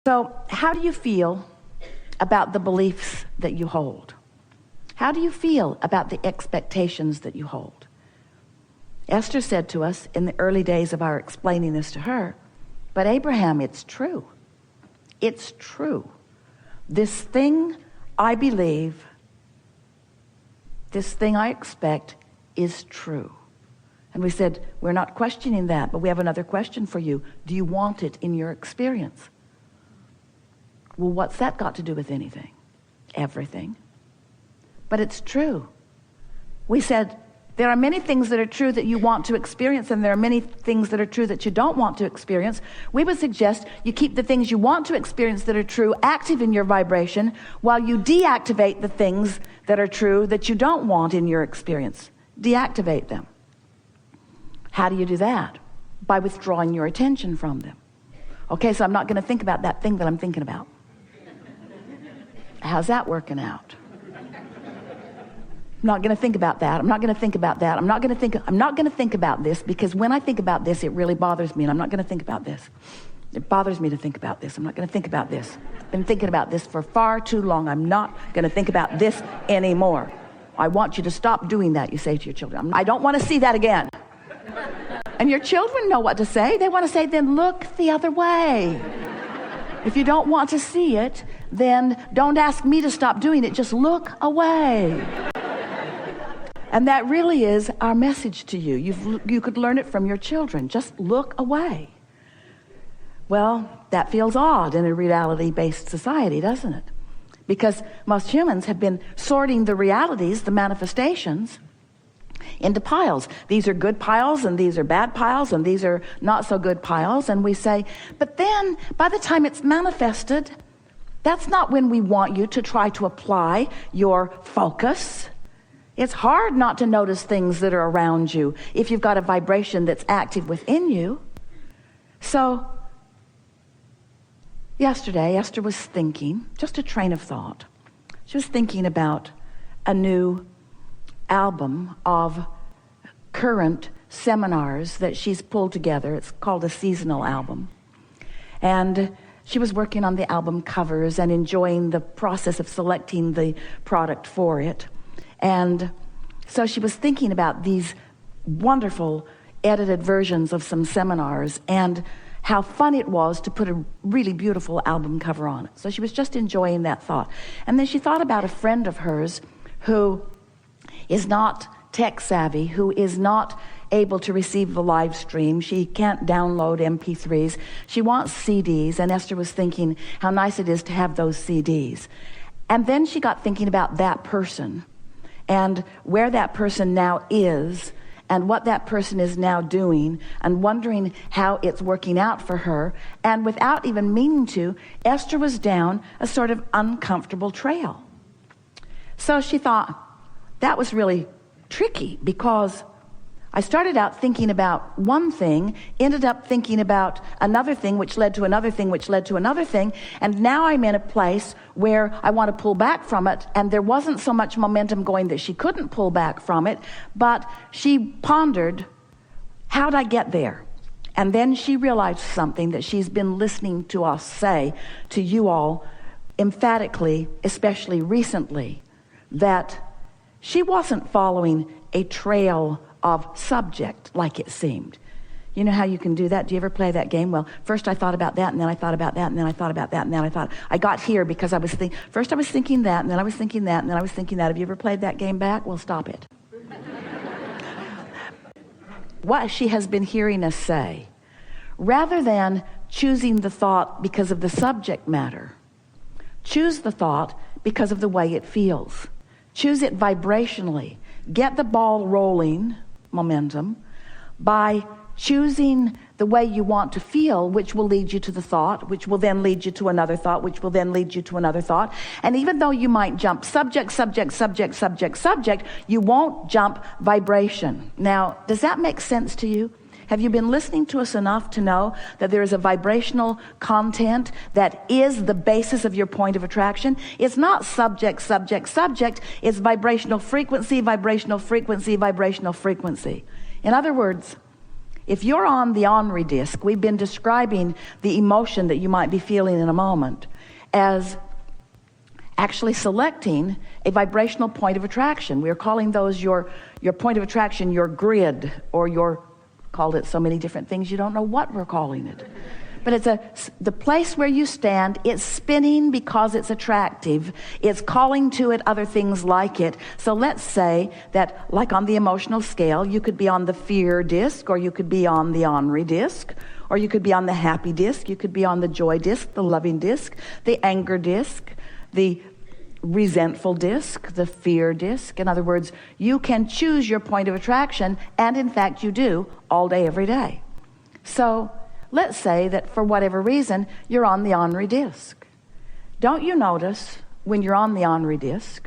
So how do you feel about the beliefs that you hold? How do you feel about the expectations that you hold? Esther said to us in the early days of our explaining this to her, but Abraham, it's true. It's true. This thing I believe, this thing I expect is true. And we said, we're not questioning that, but we have another question for you. Do you want it in your experience? Well, what's that got to do with anything? Everything. But it's true. We said, there are many things that are true that you want to experience, and there are many things that are true that you don't want to experience. We would suggest you keep the things you want to experience that are true active in your vibration, while you deactivate the things that are true that you don't want in your experience. Deactivate them. How do you do that? By withdrawing your attention from them. Okay, so I'm not going to think about that thing that I'm thinking about. How's that working out? I'm not going to think about that. I'm not going to think about that. I'm not going to think about this, because when I think about this, it really bothers me, and I'm not going to think about this. It bothers me to think about this. I'm not going to think about this. I've been thinking about this for far too long. I'm not going to think about this anymore. I want you to stop doing that, you say to your children. I don't want to see that again. And your children know what to say. They want to say, then look the other way. If you don't want to see it, then don't ask me to stop doing it. Just look away. And that really is our message to you. You could learn it from your children. Just look away. Well, that feels odd in a reality-based society, doesn't it? Because most humans have been sorting the realities, the manifestations, into piles. These are good piles, and these are bad piles, and these are not so good piles. And we say, but then by the time it's manifested, that's not when we want you to try to apply your focus. It's hard not to notice things that are around you if you've got a vibration that's active within you. So yesterday, Esther was thinking, just a train of thought. She was thinking about a new album of current seminars that she's pulled together. It's called a seasonal album. And she was working on the album covers and enjoying the process of selecting the product for it. And so she was thinking about these wonderful edited versions of some seminars and how fun it was to put a really beautiful album cover on it. So she was just enjoying that thought. And then she thought about a friend of hers who is not tech savvy, who is not able to receive the live stream. She can't download MP3s. She wants CDs, and Esther was thinking how nice it is to have those CDs. And then she got thinking about that person and where that person now is and what that person is now doing, and wondering how it's working out for her. And without even meaning to, Esther was down a sort of uncomfortable trail. So she thought, that was really tricky, because I started out thinking about one thing, ended up thinking about another thing, which led to another thing, which led to another thing, and now I'm in a place where I want to pull back from it, and there wasn't so much momentum going that she couldn't pull back from it, but she pondered, how'd I get there? And then she realized something that she's been listening to us say to you all emphatically, especially recently, that she wasn't following a trail of subject like it seemed. You know how you can do that? Do you ever play that game? Well, first I thought about that, and then I thought about that, and then I thought about that, and then I thought, I got here because I was thinking, first I was thinking that, and then I was thinking that, and then I was thinking that. Have you ever played that game back? Well, stop it. What she has been hearing us say, rather than choosing the thought because of the subject matter, choose the thought because of the way it feels. Choose it vibrationally. Get the ball rolling, momentum, by choosing the way you want to feel, which will lead you to the thought, which will then lead you to another thought, which will then lead you to another thought. And even though you might jump subject, subject, subject, subject, subject, you won't jump vibration. Now, does that make sense to you? Have you been listening to us enough to know that there is a vibrational content that is the basis of your point of attraction? It's not subject, subject, subject. It's vibrational frequency, vibrational frequency, vibrational frequency. In other words, If you're on the ornery disc, we've been describing the emotion that you might be feeling in a moment as actually selecting a vibrational point of attraction. We are calling those your point of attraction, your grid, or called it so many different things you don't know what we're calling it. But it's the place where you stand. It's spinning because it's attractive. It's calling to it other things like it. So let's say that, like on the emotional scale, you could be on the fear disc, or you could be on the ornery disc, or you could be on the happy disc, you could be on the joy disc, the loving disc, the anger disc, the resentful disc, the fear disc. In other words, you can choose your point of attraction, and in fact you do, all day, every day. So let's say that for whatever reason, you're on the ornery disc. Don't you notice when you're on the ornery disc,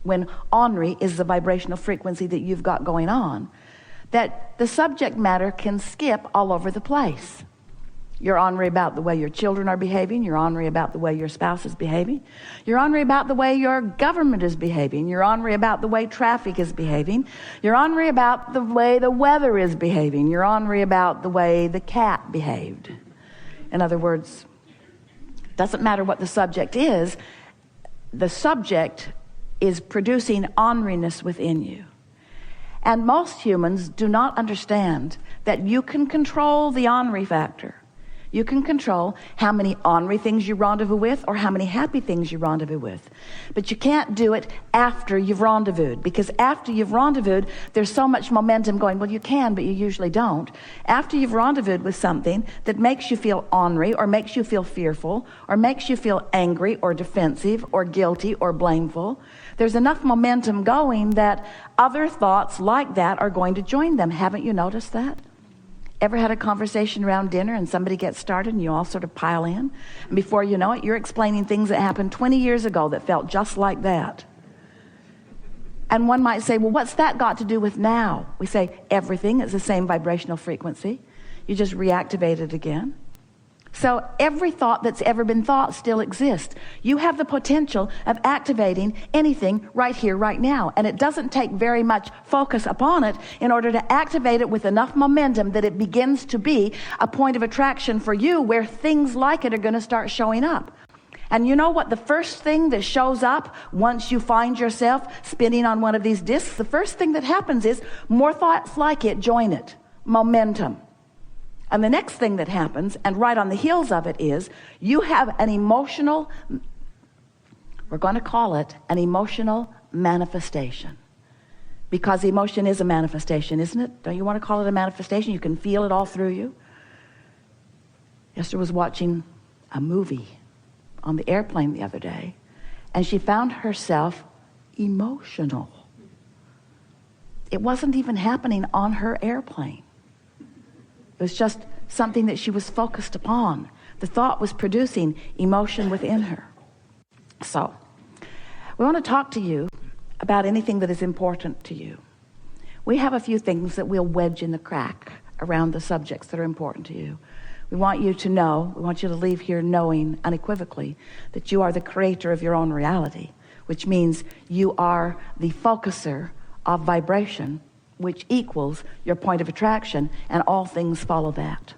when ornery is the vibrational frequency that you've got going on, that the subject matter can skip all over the place? You're ornery about the way your children are behaving. You're ornery about the way your spouse is behaving. You're ornery about the way your government is behaving. You're ornery about the way traffic is behaving. You're ornery about the way the weather is behaving. You're ornery about the way the cat behaved. In other words, it doesn't matter what the subject is producing orneriness within you. And most humans do not understand that you can control the ornery factor. You can control how many ornery things you rendezvous with or how many happy things you rendezvous with. But you can't do it after you've rendezvoused, because after you've rendezvoused, there's so much momentum going. Well, you can, but you usually don't. After you've rendezvoused with something that makes you feel ornery or makes you feel fearful or makes you feel angry or defensive or guilty or blameful, there's enough momentum going that other thoughts like that are going to join them. Haven't you noticed that? Ever had a conversation around dinner and somebody gets started and you all sort of pile in? And before you know it, you're explaining things that happened 20 years ago that felt just like that. And one might say, well, what's that got to do with now? We say, everything is the same vibrational frequency. You just reactivate it again. So every thought that's ever been thought still exists. You have the potential of activating anything right here, right now. And it doesn't take very much focus upon it in order to activate it with enough momentum that it begins to be a point of attraction for you where things like it are going to start showing up. And you know what the first thing that shows up once you find yourself spinning on one of these discs? The first thing that happens is more thoughts like it join it. Momentum. And the next thing that happens, and right on the heels of it, is you have an emotional, we're going to call it an emotional manifestation. Because emotion is a manifestation, isn't it? Don't you want to call it a manifestation? You can feel it all through you. Esther was watching a movie on the airplane the other day, and she found herself emotional. It wasn't even happening on her airplane. It was just something that she was focused upon. The thought was producing emotion within her. So, we want to talk to you about anything that is important to you. We have a few things that we'll wedge in the crack around the subjects that are important to you. We want you to know, we want you to leave here knowing unequivocally that you are the creator of your own reality, which means you are the focuser of vibration, which equals your point of attraction, and all things follow that.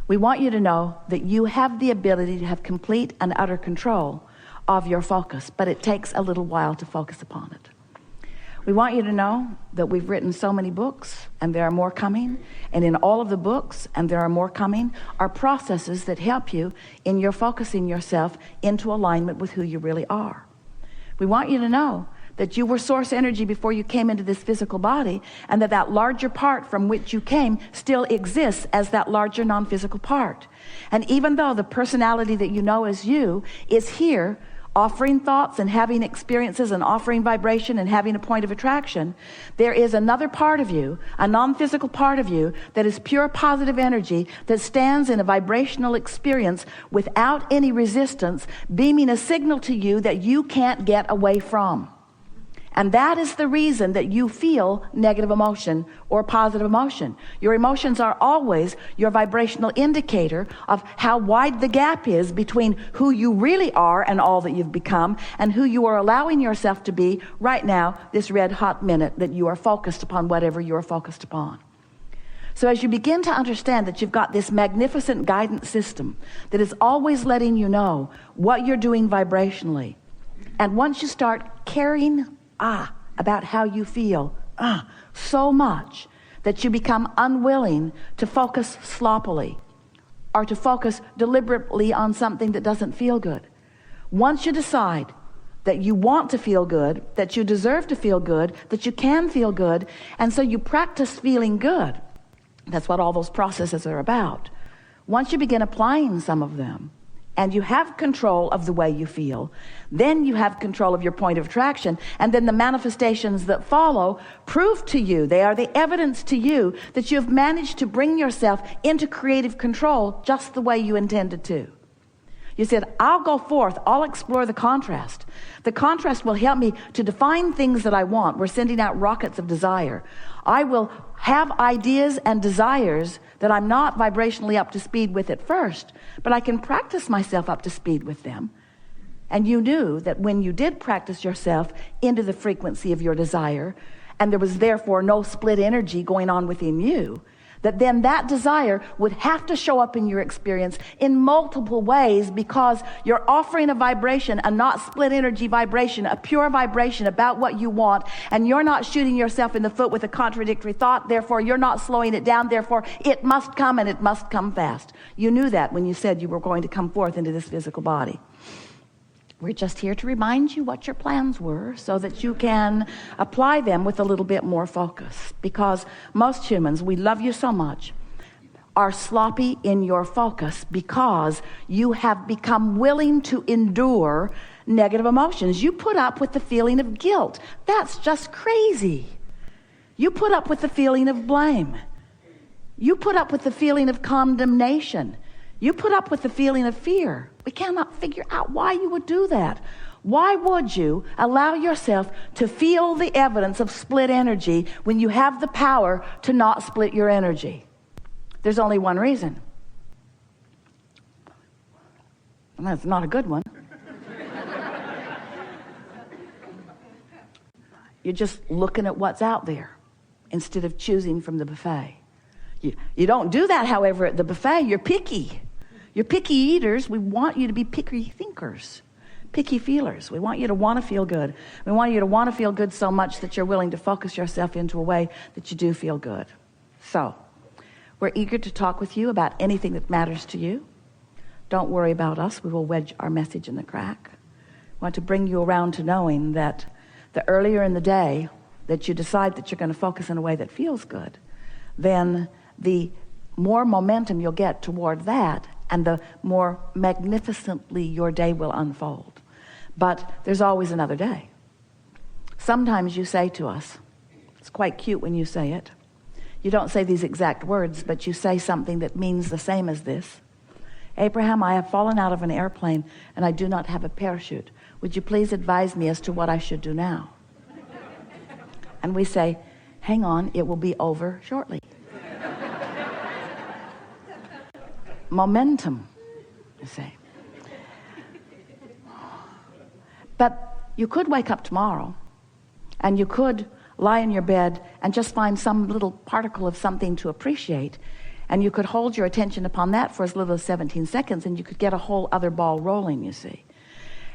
We want you to know that you have the ability to have complete and utter control of your focus, but it takes a little while to focus upon it. We want you to know that we've written so many books, and there are more coming, and in all of the books, and there are more coming, are processes that help you in your focusing yourself into alignment with who you really are. We want you to know that you were source energy before you came into this physical body, and that larger part from which you came still exists as that larger non-physical part. And even though the personality that you know as you is here, offering thoughts and having experiences and offering vibration and having a point of attraction, there is another part of you, a non-physical part of you, that is pure positive energy that stands in a vibrational experience without any resistance, beaming a signal to you that you can't get away from. And that is the reason that you feel negative emotion or positive emotion. Your emotions are always your vibrational indicator of how wide the gap is between who you really are and all that you've become and who you are allowing yourself to be right now, this red hot minute that you are focused upon whatever you are focused upon. So as you begin to understand that you've got this magnificent guidance system that is always letting you know what you're doing vibrationally, and once you start caring about how you feel so much that you become unwilling to focus sloppily or to focus deliberately on something that doesn't feel good. Once you decide that you want to feel good, that you deserve to feel good, that you can feel good, and so you practice feeling good. That's what all those processes are about. Once you begin applying some of them, and you have control of the way you feel, then you have control of your point of attraction, and then the manifestations that follow prove to you, they are the evidence to you that you have managed to bring yourself into creative control just the way you intended to. You said, I'll go forth, I'll explore the contrast. The contrast will help me to define things that I want. We're sending out rockets of desire. I will have ideas and desires that I'm not vibrationally up to speed with at first, but I can practice myself up to speed with them. And you knew that when you did practice yourself into the frequency of your desire, and there was therefore no split energy going on within you, that then that desire would have to show up in your experience in multiple ways, because you're offering a vibration, a not split energy vibration, a pure vibration about what you want, and you're not shooting yourself in the foot with a contradictory thought. Therefore, you're not slowing it down. Therefore, it must come, and it must come fast. You knew that when you said you were going to come forth into this physical body. We're just here to remind you what your plans were so that you can apply them with a little bit more focus. Because most humans, we love you so much, are sloppy in your focus because you have become willing to endure negative emotions. You put up with the feeling of guilt. That's just crazy. You put up with the feeling of blame. You put up with the feeling of condemnation. You put up with the feeling of fear. We cannot figure out why you would do that. Why would you allow yourself to feel the evidence of split energy when you have the power to not split your energy? There's only one reason. And that's not a good one. You're just looking at what's out there instead of choosing from the buffet. You don't do that, however, at the buffet. You're picky. You're picky eaters. We want you to be picky thinkers, picky feelers. We want you to want to feel good. We want you to want to feel good so much that you're willing to focus yourself into a way that you do feel good. So, we're eager to talk with you about anything that matters to you. Don't worry about us. We will wedge our message in the crack. We want to bring you around to knowing that the earlier in the day that you decide that you're going to focus in a way that feels good, then the more momentum you'll get toward that, and the more magnificently your day will unfold. But there's always another day. Sometimes you say to us, it's quite cute when you say it, you don't say these exact words, but you say something that means the same as this. Abraham, I have fallen out of an airplane and I do not have a parachute. Would you please advise me as to what I should do now? And we say, hang on, it will be over shortly. Momentum, you say. But you could wake up tomorrow and you could lie in your bed and just find some little particle of something to appreciate, and you could hold your attention upon that for as little as 17 seconds, and you could get a whole other ball rolling, you see.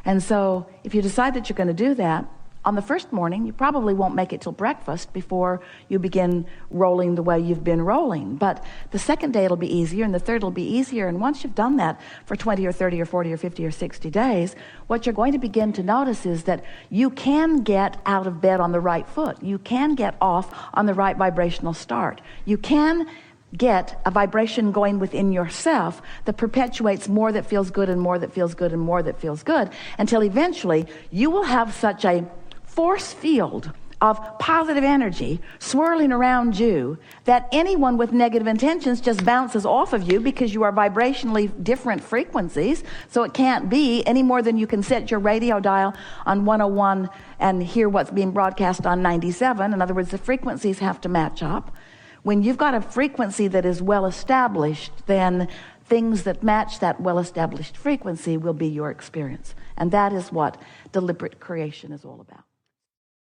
And so if you decide that you're going to do that, on the first morning, you probably won't make it till breakfast before you begin rolling the way you've been rolling. But the second day it'll be easier, and the third will be easier. And once you've done that for 20 or 30 or 40 or 50 or 60 days, what you're going to begin to notice is that you can get out of bed on the right foot. You can get off on the right vibrational start. You can get a vibration going within yourself that perpetuates more that feels good and more that feels good and more that feels good, until eventually you will have such a force field of positive energy swirling around you that anyone with negative intentions just bounces off of you, because you are vibrationally different frequencies. So it can't be any more than you can set your radio dial on 101 and hear what's being broadcast on 97. In other words, the frequencies have to match up. When you've got a frequency that is well established, then things that match that well-established frequency will be your experience. And that is what deliberate creation is all about.